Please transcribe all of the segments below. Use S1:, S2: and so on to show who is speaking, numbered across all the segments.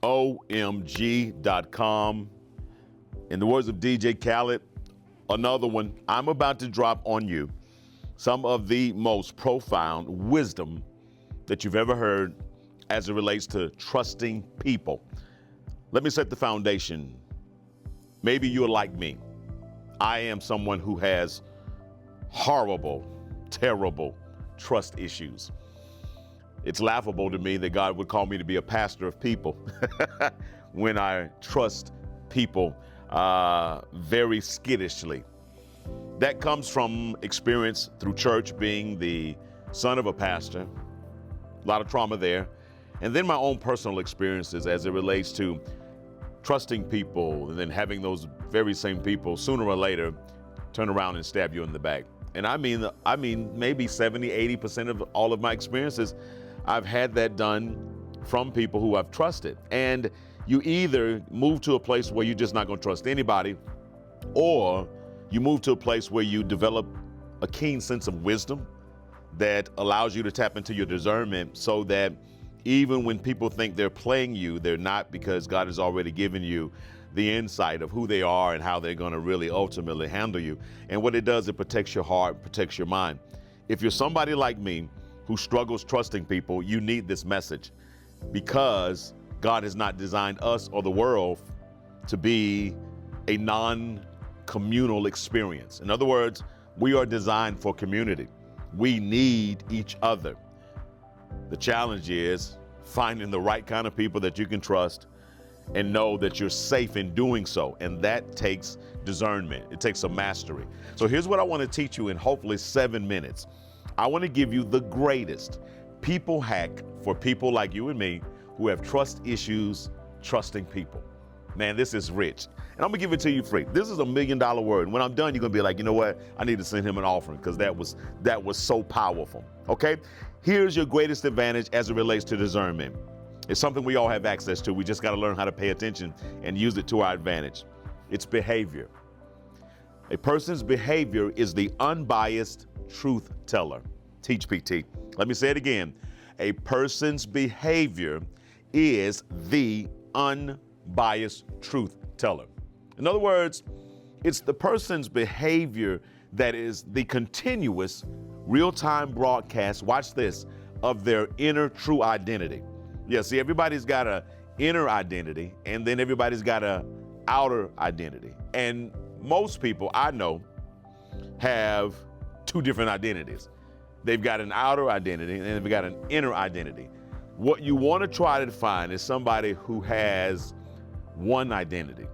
S1: OMG.com. In the words of DJ Khaled, another one, I'm about to drop on you some of the most profound wisdom that you've ever heard as it relates to trusting people. Let me set the foundation. Maybe you're like me. I am someone who has horrible, terrible trust issues. It's laughable to me that God would call me to be a pastor of people when I trust people very skittishly. That comes from experience through church, being the son of a pastor, a lot of trauma there, and then my own personal experiences as it relates to trusting people and then having those very same people sooner or later turn around and stab you in the back. And I mean, maybe 70, 80% of all of my experiences, I've had that done from people who I've trusted. And you either move to a place where you're just not going to trust anybody, or you move to a place where you develop a keen sense of wisdom that allows you to tap into your discernment, so that even when people think they're playing you, they're not, because God has already given you the insight of who they are and how they're going to really ultimately handle you. And what it does, it protects your heart, protects your mind. If you're somebody like me who struggles trusting people, you need this message, because God has not designed us or the world to be a non-communal experience. In other words, we are designed for community. We need each other. The challenge is finding the right kind of people that you can trust and know that you're safe in doing so. And that takes discernment. It takes a mastery. So here's what I want to teach you in hopefully 7 minutes. I want to give you the greatest people hack for people like you and me who have trust issues trusting people. Man, this is rich. And I'm gonna give it to you free. This is $1 million word. And when I'm done, you're gonna be like, you know what? I need to send him an offering, because that was so powerful. Okay? Here's your greatest advantage as it relates to discernment. It's something we all have access to. We just gotta learn how to pay attention and use it to our advantage. It's behavior. A person's behavior is the unbiased truth teller. Teach PT. Let me say it again. A person's behavior is the unbiased truth teller. In other words, it's the person's behavior that is the continuous real-time broadcast, watch this, of their inner true identity. Yeah, see, everybody's got an inner identity, and then everybody's got an outer identity. And most people I know have two different identities. They've got an outer identity and they've got an inner identity. What you want to try to find is somebody who has one identity,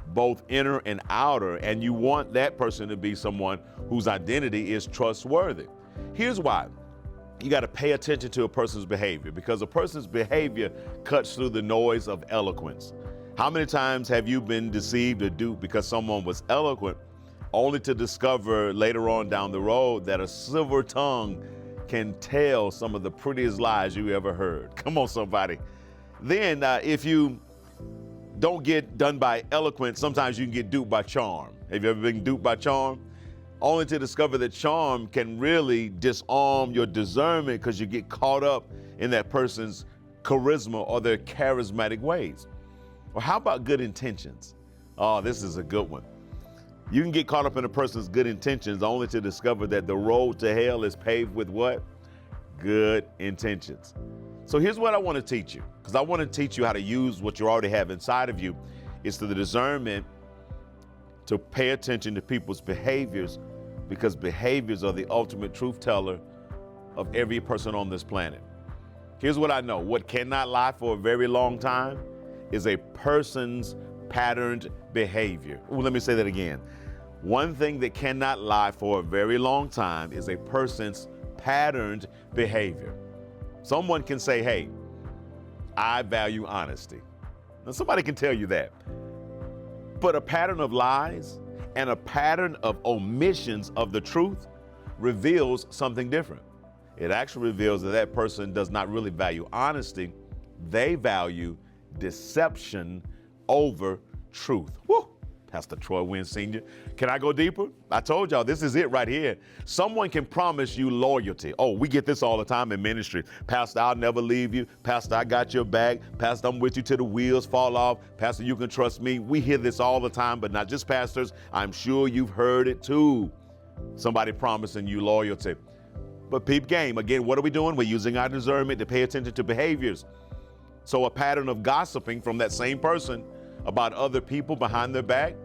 S1: both inner and outer, and you want that person to be someone whose identity is trustworthy. Here's why. You got to pay attention to a person's behavior, because a person's behavior cuts through the noise of eloquence. How many times have you been deceived or duped because someone was eloquent, only to discover later on down the road that a silver tongue can tell some of the prettiest lies you ever heard? Come on, somebody. Then if you don't get done by eloquence, sometimes you can get duped by charm. Have you ever been duped by charm? Only to discover that charm can really disarm your discernment, because you get caught up in that person's charisma or their charismatic ways. Or how about good intentions? Oh, this is a good one. You can get caught up in a person's good intentions only to discover that the road to hell is paved with what? Good intentions. So here's what I want to teach you, because I want to teach you how to use what you already have inside of you. It's the discernment to pay attention to people's behaviors, because behaviors are the ultimate truth teller of every person on this planet. Here's what I know. What cannot lie for a very long time is a person's patterned behavior. Ooh, let me say that again. One thing that cannot lie for a very long time is a person's patterned behavior. Someone can say, hey, I value honesty. Now, somebody can tell you that. But a pattern of lies and a pattern of omissions of the truth reveals something different. It actually reveals that that person does not really value honesty. They value deception over truth. Woo! Pastor Troy Wynn Sr. Can I go deeper? I told y'all, this is it right here. Someone can promise you loyalty. Oh, we get this all the time in ministry. Pastor, I'll never leave you. Pastor, I got your back. Pastor, I'm with you till the wheels fall off. Pastor, you can trust me. We hear this all the time, but not just pastors. I'm sure you've heard it too. Somebody promising you loyalty. But peep game, again, what are we doing? We're using our discernment to pay attention to behaviors. So a pattern of gossiping from that same person about other people behind their back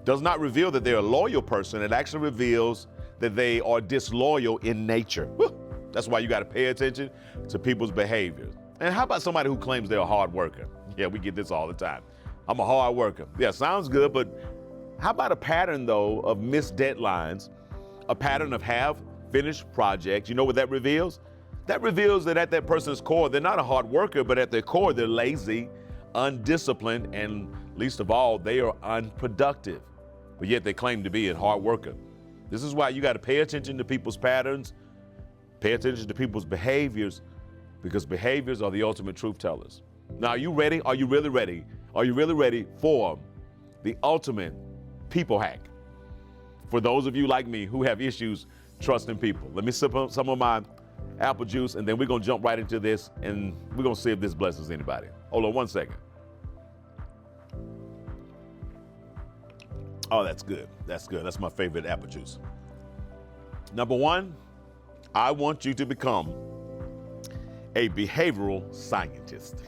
S1: does not reveal that they're a loyal person. It actually reveals that they are disloyal in nature. Whew. That's why you got to pay attention to people's behaviors. And how about somebody who claims they're a hard worker? Yeah, we get this all the time. I'm a hard worker. Yeah, sounds good, but how about a pattern, though, of missed deadlines, a pattern of half-finished projects? You know what that reveals? That reveals that at that person's core, they're not a hard worker, but at their core, they're lazy, undisciplined, and least of all, they are unproductive. But yet they claim to be a hard worker. This is why you got to pay attention to people's patterns, pay attention to people's behaviors, because behaviors are the ultimate truth tellers. Now, are you ready? Are you really ready? Are you really ready for the ultimate people hack? For those of you like me who have issues trusting people. Let me sip on some of my apple juice, and then we're going to jump right into this, and we're going to see if this blesses anybody. Hold on one second. Oh, that's good. That's good. That's my favorite apple juice. Number one, I want you to become a behavioral scientist.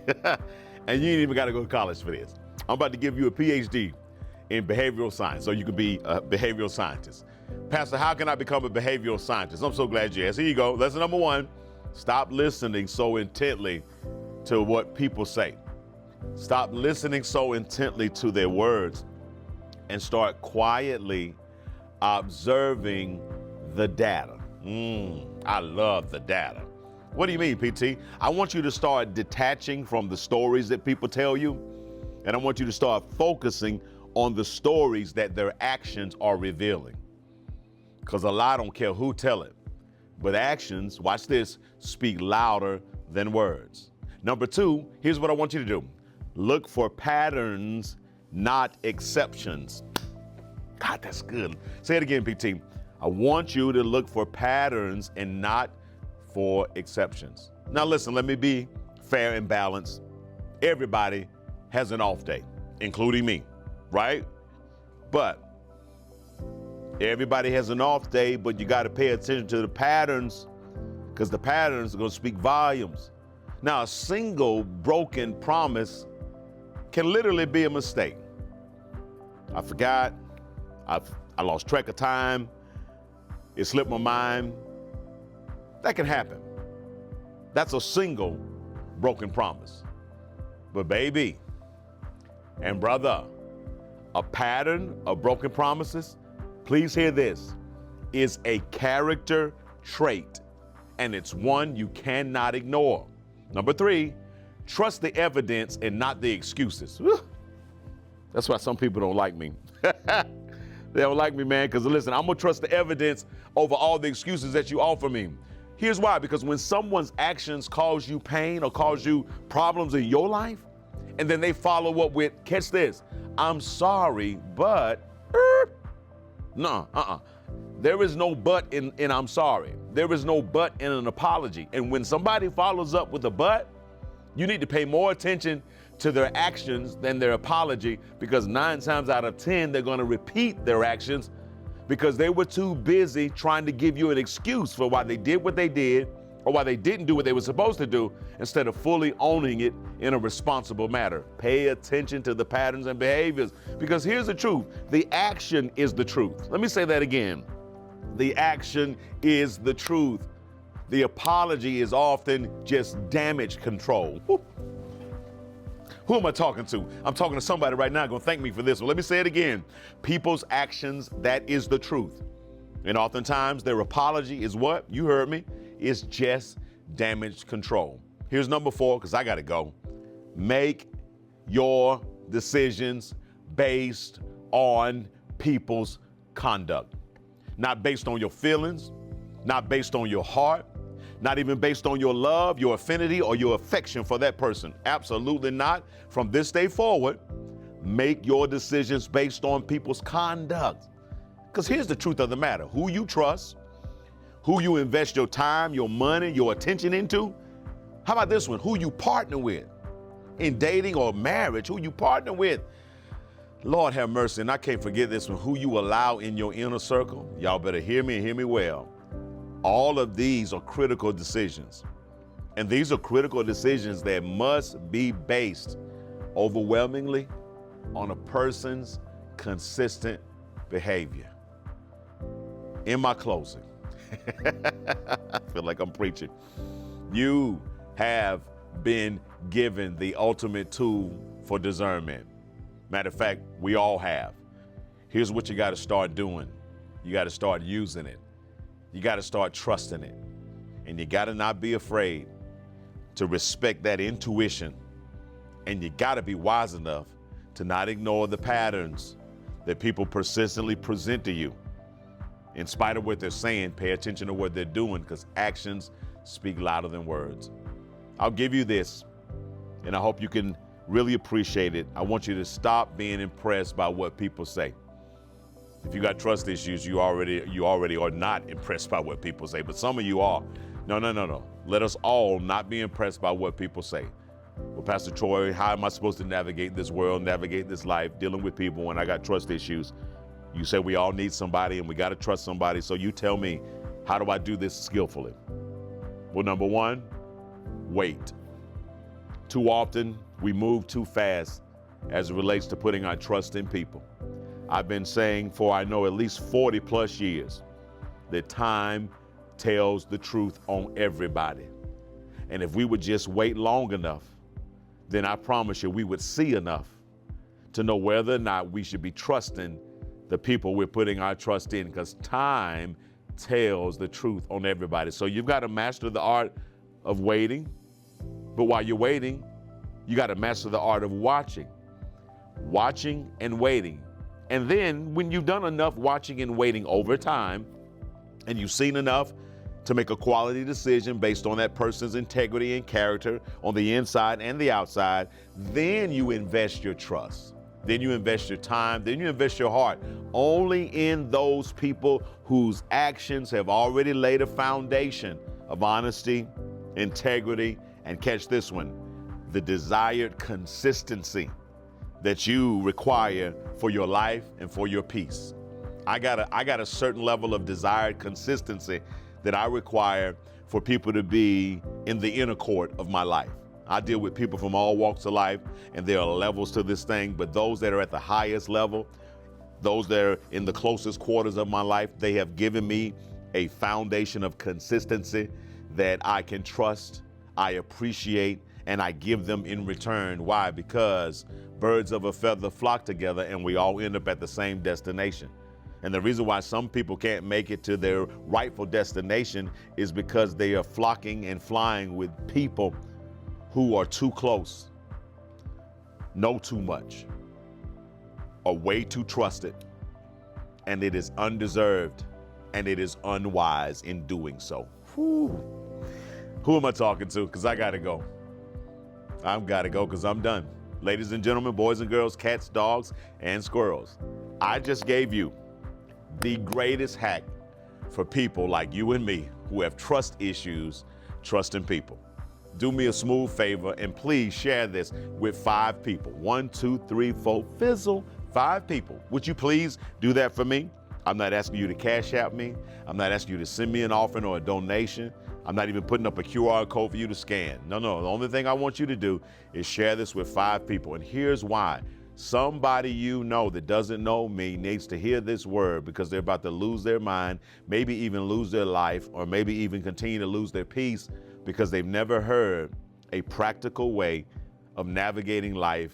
S1: And you ain't even got to go to college for this. I'm about to give you a PhD in behavioral science so you can be a behavioral scientist. Pastor, how can I become a behavioral scientist? I'm so glad you asked. Here you go. Lesson number one, stop listening so intently to what people say. Stop listening so intently to their words and start quietly observing the data. I love the data. What do you mean, PT? I want you to start detaching from the stories that people tell you, and I want you to start focusing on the stories that their actions are revealing. Because a lie don't care who tell it, but actions, watch this, speak louder than words. Number two, here's what I want you to do. Look for patterns, not exceptions. God, that's good. Say it again, PT. I want you to look for patterns and not for exceptions. Now listen, let me be fair and balanced. Everybody has an off day, including me, right? But everybody has an off day, but you got to pay attention to the patterns, because the patterns are going to speak volumes. Now, a single broken promise can literally be a mistake. I forgot. I lost track of time. It slipped my mind. That can happen. That's a single broken promise. But baby and brother, a pattern of broken promises, please hear this, is a character trait, and it's one you cannot ignore. Number three, trust the evidence and not the excuses. Whew. That's why some people don't like me. They don't like me, man, because listen, I'm going to trust the evidence over all the excuses that you offer me. Here's why, because when someone's actions cause you pain or cause you problems in your life, and then they follow up with, catch this, I'm sorry, but, there is no but in I'm sorry. There is no but in an apology. And when somebody follows up with a but, you need to pay more attention to their actions than their apology, because 9 times out of 10, they're going to repeat their actions because they were too busy trying to give you an excuse for why they did what they did or why they didn't do what they were supposed to do, instead of fully owning it in a responsible manner. Pay attention to the patterns and behaviors, because here's the truth. The action is the truth. Let me say that again. The action is the truth. The apology is often just damage control. Woo. Who am I talking to? I'm talking to somebody right now going to thank me for this. Well, let me say it again. People's actions, that is the truth. And oftentimes their apology is what? You heard me. It's just damage control. Here's number 4, because I got to go. Make your decisions based on people's conduct. Not based on your feelings, not based on your heart, not even based on your love, your affinity, or your affection for that person. Absolutely not. From this day forward, make your decisions based on people's conduct. Because here's the truth of the matter. Who you trust, who you invest your time, your money, your attention into. How about this one? Who you partner with in dating or marriage, who you partner with. Lord have mercy, and I can't forget this one. Who you allow in your inner circle. Y'all better hear me and hear me well. All of these are critical decisions. And these are critical decisions that must be based overwhelmingly on a person's consistent behavior. In my closing, I feel like I'm preaching. You have been given the ultimate tool for discernment. Matter of fact, we all have. Here's what you got to start doing. You got to start using it. You got to start trusting it. And you got to not be afraid to respect that intuition. And you got to be wise enough to not ignore the patterns that people persistently present to you. In spite of what they're saying, pay attention to what they're doing, because actions speak louder than words. I'll give you this, and I hope you can really appreciate it. I want you to stop being impressed by what people say. If you got trust issues, you already are not impressed by what people say, but some of you are. No. Let us all not be impressed by what people say. Well, Pastor Troy, how am I supposed to navigate this world, navigate this life, dealing with people when I got trust issues? You say we all need somebody and we got to trust somebody. So you tell me, how do I do this skillfully? Well, number one, wait. Too often we move too fast as it relates to putting our trust in people. I've been saying for I know at least 40 plus years that time tells the truth on everybody. And if we would just wait long enough, then I promise you we would see enough to know whether or not we should be trusting the people we're putting our trust in, because time tells the truth on everybody. So you've got to master the art of waiting, but while you're waiting, you got to master the art of watching and waiting. And then when you've done enough watching and waiting over time, and you've seen enough to make a quality decision based on that person's integrity and character on the inside and the outside, then you invest your trust. Then you invest your time, then you invest your heart only in those people whose actions have already laid a foundation of honesty, integrity, and catch this one, the desired consistency that you require for your life and for your peace. I got a certain level of desired consistency that I require for people to be in the inner court of my life. I deal with people from all walks of life, and there are levels to this thing, but those that are at the highest level, those that are in the closest quarters of my life, they have given me a foundation of consistency that I can trust, I appreciate, and I give them in return. Why? Because birds of a feather flock together and we all end up at the same destination. And the reason why some people can't make it to their rightful destination is because they are flocking and flying with people who are too close, know too much, are way too trusted, and it is undeserved and it is unwise in doing so. Whew. Who am I talking to? Because I got to go. I've got to go because I'm done. Ladies and gentlemen, boys and girls, cats, dogs, and squirrels, I just gave you the greatest hack for people like you and me who have trust issues, trusting people. Do me a smooth favor and please share this with 5 people. 1, 2, 3, 4, fizzle, 5 people. Would you please do that for me? I'm not asking you to cash out me. I'm not asking you to send me an offering or a donation. I'm not even putting up a QR code for you to scan. No. The only thing I want you to do is share this with 5 people. And here's why. Somebody you know that doesn't know me needs to hear this word because they're about to lose their mind, maybe even lose their life, or maybe even continue to lose their peace because they've never heard a practical way of navigating life,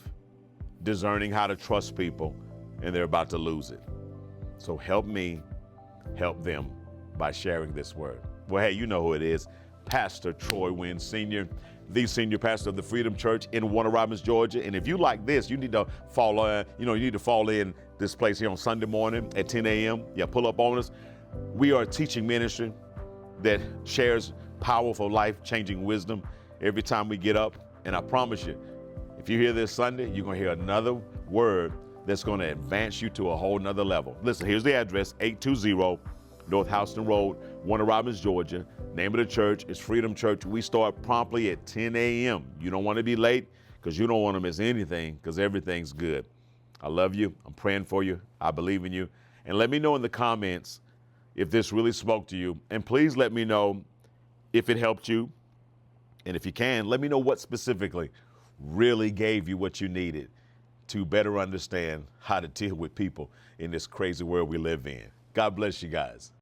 S1: discerning how to trust people, and they're about to lose it. So help me, help them by sharing this word. Well, hey, you know who it is. Pastor Troy Wynn Sr., the senior pastor of the Freedom Church in Warner Robins, Georgia. And if you like this, you need to fall in this place here on Sunday morning at 10 a.m. Yeah, pull up on us. We are a teaching ministry that shares powerful, life-changing wisdom every time we get up. And I promise you, if you're here this Sunday, you're going to hear another word that's going to advance you to a whole nother level. Listen, here's the address, 820 North Houston Road, Warner Robins, Georgia. Name of the church is Freedom Church. We start promptly at 10 a.m. You don't want to be late because you don't want to miss anything because everything's good. I love you. I'm praying for you. I believe in you. And let me know in the comments if this really spoke to you. And please let me know if it helped you. And if you can, let me know what specifically really gave you what you needed to better understand how to deal with people in this crazy world we live in. God bless you guys.